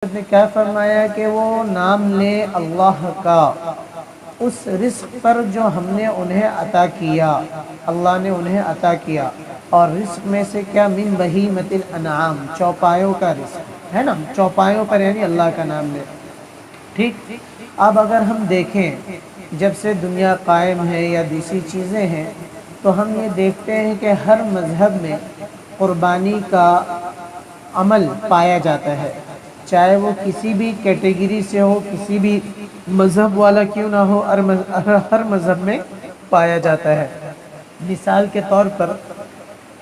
نے کیا فرمایا کہ وہ نام لے اللہ کا اس رزق پر جو ہم نے انہیں عطا کیا، اللہ نے انہیں عطا کیا، اور رزق میں سے کیا من بہیمۃ الانعام، چوپایوں کا رزق ہے نا، چوپایوں پر یعنی اللہ کا نام لے. ٹھیک. اب اگر ہم دیکھیں جب سے دنیا قائم ہے یا دوسری چیزیں ہیں تو ہم یہ دیکھتے ہیں کہ ہر مذہب میں قربانی کا عمل پایا جاتا ہے، چاہے وہ کسی بھی کیٹیگری سے ہو، کسی بھی مذہب والا کیوں نہ ہو، ہر مذہب میں پایا جاتا ہے. مثال کے طور پر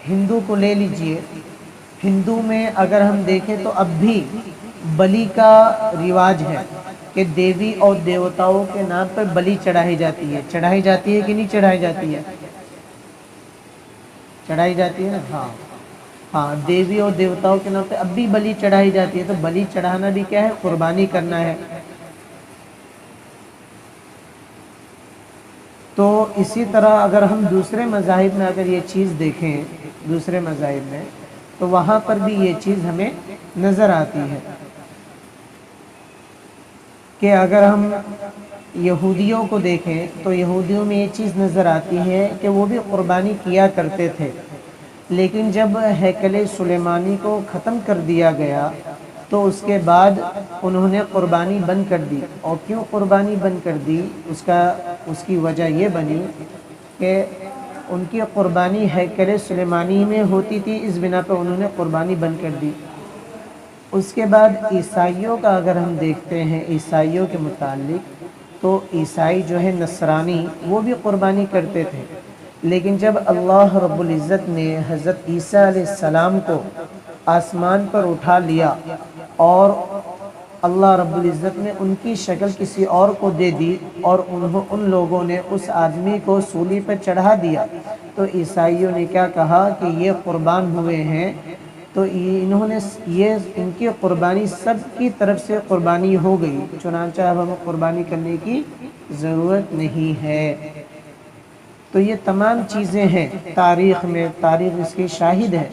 ہندو کو لے لیجئے، ہندو میں اگر ہم دیکھیں تو اب بھی بلی کا رواج ہے کہ دیوی اور دیوتاؤں کے نام پر بلی چڑھائی جاتی ہے. چڑھائی جاتی ہے کہ نہیں چڑھائی جاتی ہے؟ چڑھائی جاتی ہے نا. ہاں دیوی اور دیوتاؤں کے نام پہ اب بھی بلی چڑھائی جاتی ہے. تو بلی چڑھانا بھی کیا ہے؟ قربانی کرنا ہے. تو اسی طرح اگر ہم دوسرے مذاہب میں اگر یہ چیز دیکھیں، دوسرے مذاہب میں تو وہاں پر بھی یہ چیز ہمیں نظر آتی ہے کہ اگر ہم یہودیوں کو دیکھیں تو یہودیوں میں یہ چیز نظر آتی ہے کہ وہ بھی قربانی کیا کرتے تھے، لیکن جب ہیکل سلیمانی کو ختم کر دیا گیا تو اس کے بعد انہوں نے قربانی بند کر دی. اور کیوں قربانی بند کر دی؟ اس کی وجہ یہ بنی کہ ان کی قربانی ہیکل سلیمانی میں ہوتی تھی، اس بنا پہ انہوں نے قربانی بند کر دی. اس کے بعد عیسائیوں کا اگر ہم دیکھتے ہیں، عیسائیوں کے متعلق تو عیسائی جو ہے نصرانی، وہ بھی قربانی کرتے تھے، لیکن جب اللہ رب العزت نے حضرت عیسیٰ علیہ السلام کو آسمان پر اٹھا لیا اور اللہ رب العزت نے ان کی شکل کسی اور کو دے دی اور ان لوگوں نے اس آدمی کو سولی پر چڑھا دیا، تو عیسائیوں نے کیا کہا کہ یہ قربان ہوئے ہیں، تو انہوں نے ان کی قربانی سب کی طرف سے قربانی ہو گئی، چنانچہ اب ہمیں قربانی کرنے کی ضرورت نہیں ہے. تو یہ تمام چیزیں ہیں تاریخ میں، تاریخ اس کی شاہد ہے.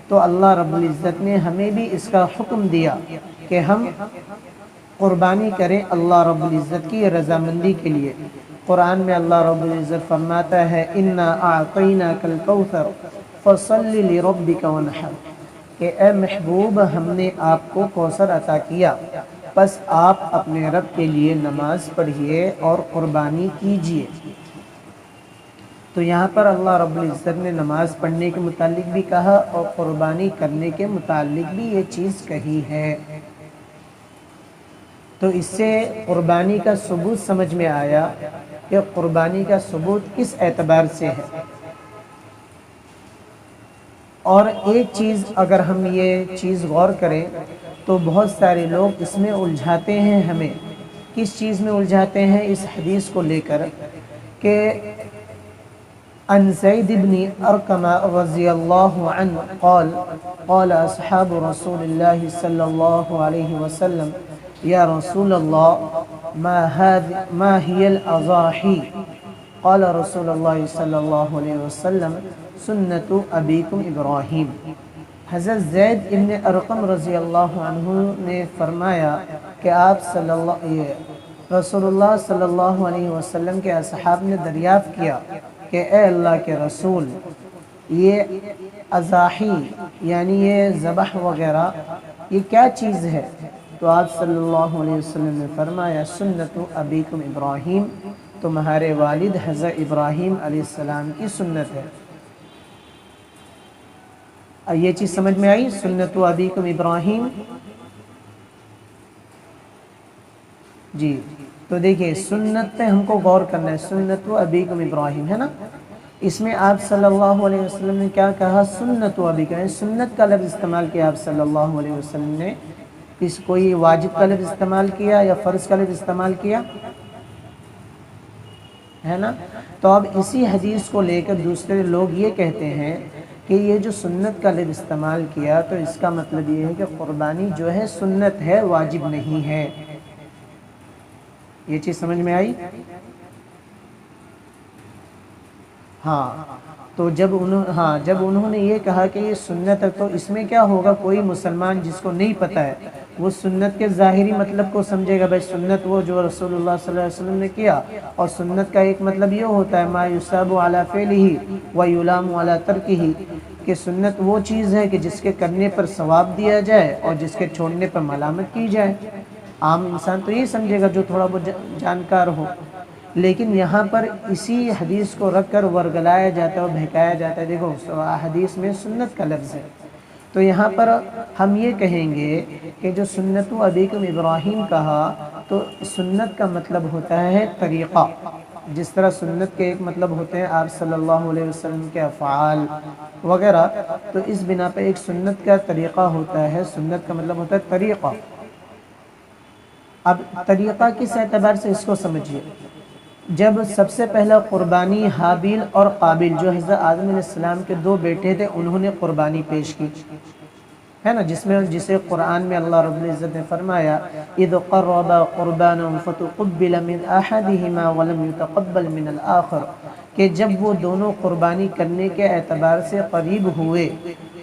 تو اللہ رب العزت نے ہمیں بھی اس کا حکم دیا کہ ہم قربانی کریں اللہ رب العزت کی رضامندی کے لیے. قرآن میں اللہ رب العزت فرماتا ہے اِنَّا أَعْطَيْنَاكَ الْكَوْثَرَ فَصَلِّ لِرَبِّكَ وَانْحَرْ، کہ اے محبوب ہم نے آپ کو کوثر عطا کیا، پس آپ اپنے رب کے لیے نماز پڑھیے اور قربانی کیجیے. تو یہاں پر اللہ رب العزت نے نماز پڑھنے کے متعلق بھی کہا اور قربانی کرنے کے متعلق بھی یہ چیز کہی ہے. تو اس سے قربانی کا ثبوت سمجھ میں آیا کہ قربانی کا ثبوت کس اعتبار سے ہے. اور ایک چیز اگر ہم یہ چیز غور کریں تو بہت سارے لوگ اس میں الجھاتے ہیں. ہمیں کس چیز میں الجھاتے ہیں؟ اس حدیث کو لے کر کہ عن زید بن ارقم رضی اللہ عنہ قال قال اصحاب رسول اللہ صلی اللہ علیہ وسلم یا رسول اللہ ما هي الاضاحی؟ قال رسول اللہ صلی اللہ علیہ وسلم سنت ابیکم ابراہیم. حضرت زید ابن ارقم رضی اللہ عنہ نے فرمایا کہ رسول اللہ صلی اللہ علیہ وسلم کے اصحاب نے دریافت کیا کہ اے اللہ کے رسول، یہ اضاحی یعنی یہ ذبح وغیرہ یہ کیا چیز ہے؟ تو آپ صلی اللہ علیہ وسلم نے فرمایا سنت ابیکم ابراہیم، تمہارے والد حضرت ابراہیم علیہ السلام کی سنت ہے. یہ چیز سمجھ میں آئی؟ سنت ابیکم ابراہیم. جی تو دیکھیے سنت پہ ہم کو غور کرنا ہے. سنت ابیکم ابراہیم ہے نا، اس میں آپ صلی اللہ علیہ وسلم نے کیا کہا؟ سنت ابیکم، سنت کا لفظ استعمال کیا آپ صلی اللہ علیہ وسلم نے. اس کوئی واجب کا لفظ استعمال کیا یا فرض کا لفظ استعمال کیا ہے نا. تو اب اسی حدیث کو لے کر دوسرے لوگ یہ کہتے ہیں کہ یہ جو سنت کا لفظ استعمال کیا تو اس کا مطلب یہ ہے کہ قربانی جو ہے سنت ہے، واجب نہیں ہے. یہ چیز سمجھ میں آئی؟ ہاں تو جب انہوں نے یہ کہا کہ یہ سنت ہے تو اس میں کیا ہوگا، کوئی مسلمان جس کو نہیں پتہ ہے وہ سنت کے ظاہری مطلب کو سمجھے گا، بھائی سنت وہ جو رسول اللہ صلی اللہ علیہ وسلم نے کیا، اور سنت کا ایک مطلب یہ ہوتا ہے ما یصاب علی فعلہ و یلام علی ترکہ، کہ سنت وہ چیز ہے کہ جس کے کرنے پر ثواب دیا جائے اور جس کے چھوڑنے پر ملامت کی جائے۔ عام انسان تو یہ سمجھے گا جو تھوڑا بہت جانکار ہو، لیکن یہاں پر اسی حدیث کو رکھ کر ورگلایا جاتا ہے اور بہکایا جاتا ہے۔ دیکھو حدیث میں سنت کا لفظ ہے، تو یہاں پر ہم یہ کہیں گے کہ جو سنت ابیکم ابراہیم کہا تو سنت کا مطلب ہوتا ہے طریقہ، جس طرح سنت کے ایک مطلب ہوتے ہیں آپ صلی اللہ علیہ وسلم کے افعال وغیرہ، تو اس بنا پہ ایک سنت کا طریقہ ہوتا ہے، سنت کا مطلب ہوتا ہے طریقہ۔ اب طریقہ کس اعتبار سے، اس کو سمجھیے۔ جب سب سے پہلا قربانی حابیل اور قابیل جو حضرت آدم علیہ السلام کے دو بیٹے تھے انہوں نے قربانی پیش کی ہے نا، جسے قرآن میں اللہ رب العزت نے فرمایا اذ قربا قربانا فتقبل من احدهما ولم يتقبل من الاخر، کہ جب وہ دونوں قربانی کرنے کے اعتبار سے قریب ہوئے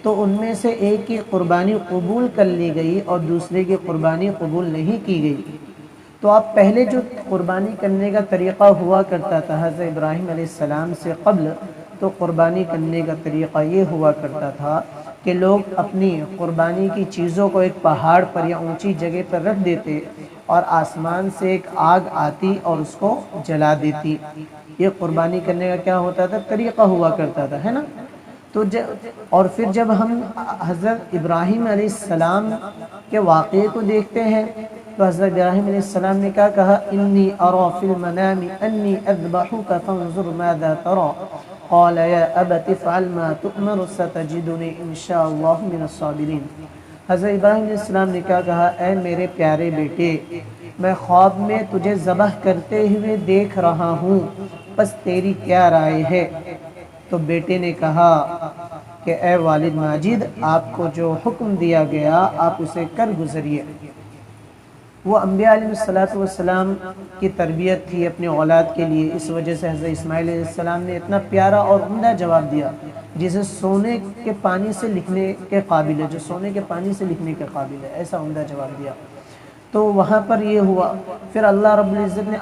تو ان میں سے ایک کی قربانی قبول کر لی گئی اور دوسرے کی قربانی قبول نہیں کی گئی۔ تو آپ پہلے جو قربانی کرنے کا طریقہ ہوا کرتا تھا حضرت ابراہیم علیہ السلام سے قبل، تو قربانی کرنے کا طریقہ یہ ہوا کرتا تھا کہ لوگ اپنی قربانی کی چیزوں کو ایک پہاڑ پر یا اونچی جگہ پر رکھ دیتے اور آسمان سے ایک آگ آتی اور اس کو جلا دیتی۔ یہ قربانی کرنے کا کیا ہوتا تھا، طریقہ ہوا کرتا تھا، ہے نا۔ تو اور پھر جب ہم حضرت ابراہیم علیہ السلام کے واقعے کو دیکھتے ہیں تو حضرت ابراہیم علیہ السلام نے کیا کہا، انی ارا فی المنام انی اذبحک فانظر ماذا ترى قال یا ابت افعل ما تؤمر ستجدنی ان شاء اللہ من الصابرین۔ حضرت ابراہیم علیہ السلام نے کیا کہا، اے میرے پیارے بیٹے، میں خواب میں تجھے ذبح کرتے ہوئے دیکھ رہا ہوں، بس تیری کیا رائے ہے؟ تو بیٹے نے کہا کہ اے والد ماجد، آپ کو جو حکم دیا گیا آپ اسے کر گزریے۔ وہ انبیاء علیہ السلام کی تربیت تھی اپنے اولاد کے لیے، اس وجہ سے حضرت اسماعیل علیہ السلام نے اتنا پیارا اور عمدہ جواب دیا جسے سونے کے پانی سے لکھنے کے قابل ہے، جو سونے کے پانی سے لکھنے کے قابل ہے، ایسا عمدہ جواب دیا۔ تو وہاں پر یہ ہوا، پھر اللہ رب العزت نے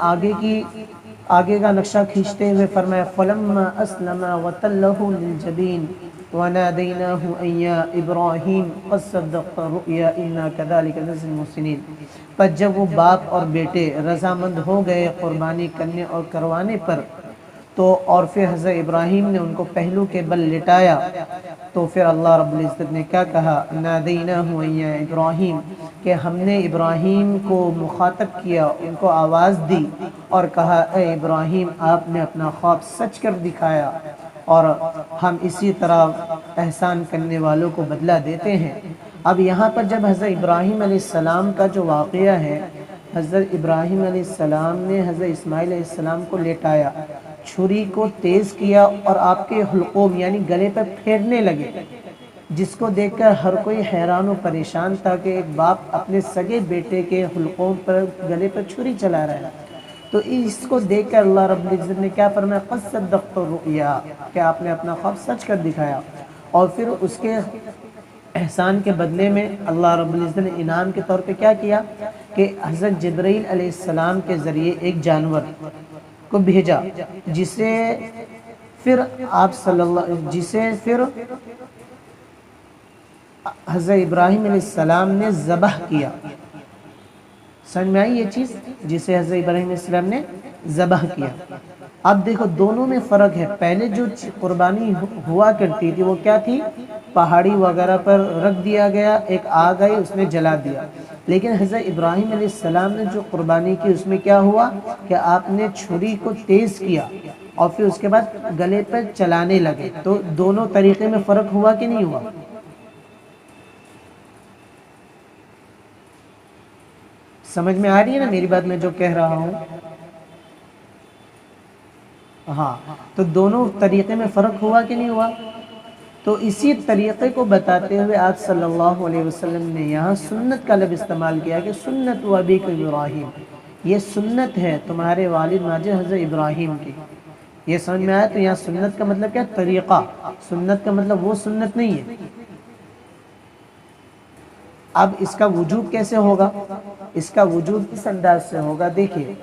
آگے کا نقشہ کھینچتے ہوئے فرمایا فَلَمَّا أَسْلَمَا وَتَلَّهُ لِلْجَبِينِ وَنَادَيْنَاهُ أَن يَا إِبْرَاهِيمُ قَدْ صَدَّقْتَ الرُّؤْيَا إِنَّا كَذَلِكَ نَجْزِي الْمُحْسِنِينَ۔ پس جب وہ باپ اور بیٹے رضامند ہو گئے قربانی کرنے اور کروانے پر، تو اور پھر حضرت ابراہیم نے ان کو پہلو کے بل لٹایا، تو پھر اللہ رب العزت نے کیا کہا، نادیناہ یا ابراہیم، کہ ہم نے ابراہیم کو مخاطب کیا، ان کو آواز دی اور کہا اے ابراہیم آپ نے اپنا خواب سچ کر دکھایا اور ہم اسی طرح احسان کرنے والوں کو بدلہ دیتے ہیں۔ اب یہاں پر جب حضرت ابراہیم علیہ السلام کا جو واقعہ ہے، حضرت ابراہیم علیہ السلام نے حضرت اسماعیل علیہ السلام کو لٹایا، چھری کو تیز کیا اور آپ کے حلقوم یعنی گلے پر پھیرنے لگے، جس کو دیکھ کر ہر کوئی حیران و پریشان تھا کہ ایک باپ اپنے سگے بیٹے کے حلقوم پر گلے پر چھری چلا رہا ہے۔ تو اس کو دیکھ کر اللہ رب العزت نے کیا فرمایا، قد صدقت الرؤیا، کہ آپ نے اپنا خواب سچ کر دکھایا۔ اور پھر اس کے احسان کے بدلے میں اللہ رب العزت نے انعام کے طور پہ کیا کیا کہ حضرت جبرائیل علیہ السلام کے ذریعے ایک جانور کو بھیجا، جسے پھر حضرت ابراہیم علیہ السلام نے ذبح کیا۔ سمجھ میں آئی یہ چیز، جسے حضرت ابراہیم علیہ السلام نے ذبح کیا۔ اب دیکھو دونوں میں فرق ہے، پہلے جو قربانی ہوا کرتی تھی وہ کیا تھی، پہاڑی وغیرہ پر رکھ دیا گیا، ایک آگ آئی اس نے جلا دیا، لیکن حضرت ابراہیم علیہ السلام نے جو قربانی کی اس میں کیا ہوا کہ آپ نے چھری کو تیز کیا اور پھر اس کے بعد گلے پر چلانے لگے۔ تو دونوں طریقے میں فرق ہوا کہ نہیں ہوا؟ سمجھ میں آ رہی ہے نا میری بات، میں جو کہہ رہا ہوں؟ ہاں، تو دونوں طریقے میں فرق ہوا کہ نہیں ہوا؟ تو اسی طریقے کو بتاتے ہوئے آپ صلی اللہ علیہ وسلم نے یہاں سنت کا لفظ استعمال کیا کہ سنت ابیک ابراہیم، یہ سنت ہے تمہارے والد ماجد حضرت ابراہیم کی۔ یہ سمجھ میں آیا؟ تو یہاں سنت کا مطلب کیا؟ طریقہ. سنت کا مطلب وہ سنت نہیں ہے. اب اس کا وجود کیسے ہوگا؟ اس کا وجود اس انداز سے ہوگا. دیکھیے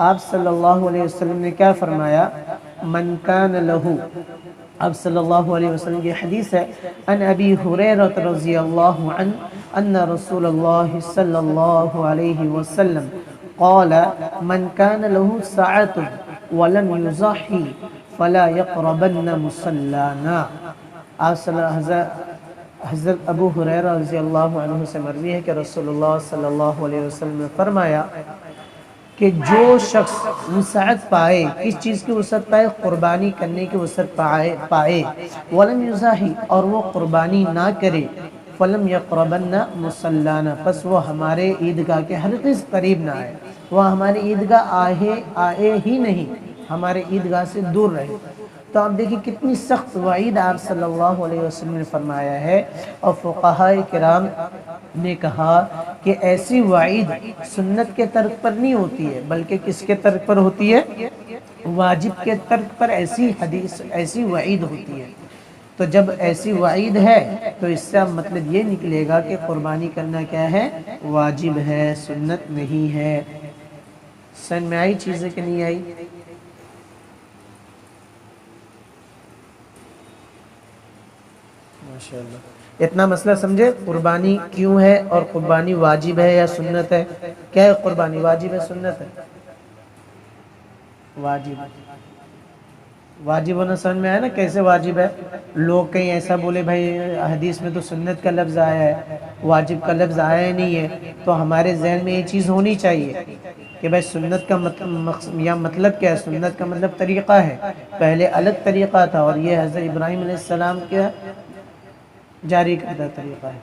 آپ صلی اللہ علیہ وسلم نے کیا فرمایا؟ من کان لہو، اب صلی اللہ علیہ وسلم کی حدیث ہے، ان ابی ہریرہ رضی اللہ عنہ ان رسول اللہ صلی اللہ علیہ وسلم قال من کان لہو ساعۃ ولم یضحی فلا یقربن مصلانا. حضرت ابو ہریرہ رضی اللہ عنہ سے مروی ہے کہ رسول اللہ صلی اللہ علیہ وسلم نے فرمایا کہ جو شخص وسعت پائے، کس چیز کی وسعت پائے؟ قربانی کرنے کی وسعت پائے، ولم یضحی، اور وہ قربانی نہ کرے، فلم یقربن مصلانا، پس وہ ہمارے عیدگاہ کے حلقے سے قریب نہ آئے، وہ ہمارے عیدگاہ آئے ہی نہیں، ہمارے عیدگاہ سے دور رہے. تو آپ دیکھیں کتنی سخت وعید آپ صلی اللہ علیہ وسلم نے فرمایا ہے. اور فقہاء کرام نے کہا کہ ایسی وعید سنت کے ترک پر نہیں ہوتی ہے، بلکہ کس کے ترک پر ہوتی ہے؟ واجب کے ترک پر ایسی وعید ہوتی ہے. تو جب ایسی وعید ہے تو اس سے مطلب یہ نکلے گا کہ قربانی کرنا کیا ہے؟ واجب ہے، سنت نہیں ہے. سمجھ میں آئی چیزیں کہ نہیں آئی؟ ماشاءاللہ. اتنا مسئلہ سمجھے؟ قربانی کیوں ہے اور قربانی واجب ہے یا سنت ہے؟ کیا ہے قربانی؟ واجب ہے سنت ہے؟ واجب. واجب ہونا سمجھ میں آیا نا کیسے واجب ہے؟ لوگ کہیں ایسا بولے بھائی حدیث میں تو سنت کا لفظ آیا ہے، واجب کا لفظ آیا نہیں ہے، تو ہمارے ذہن میں یہ چیز ہونی چاہیے کہ بھائی سنت کا مطلب کیا ہے؟ سنت کا مطلب طریقہ ہے. پہلے الگ طریقہ تھا اور یہ حضرت ابراہیم علیہ السلام کے جاری کردہ طریقہ ہے.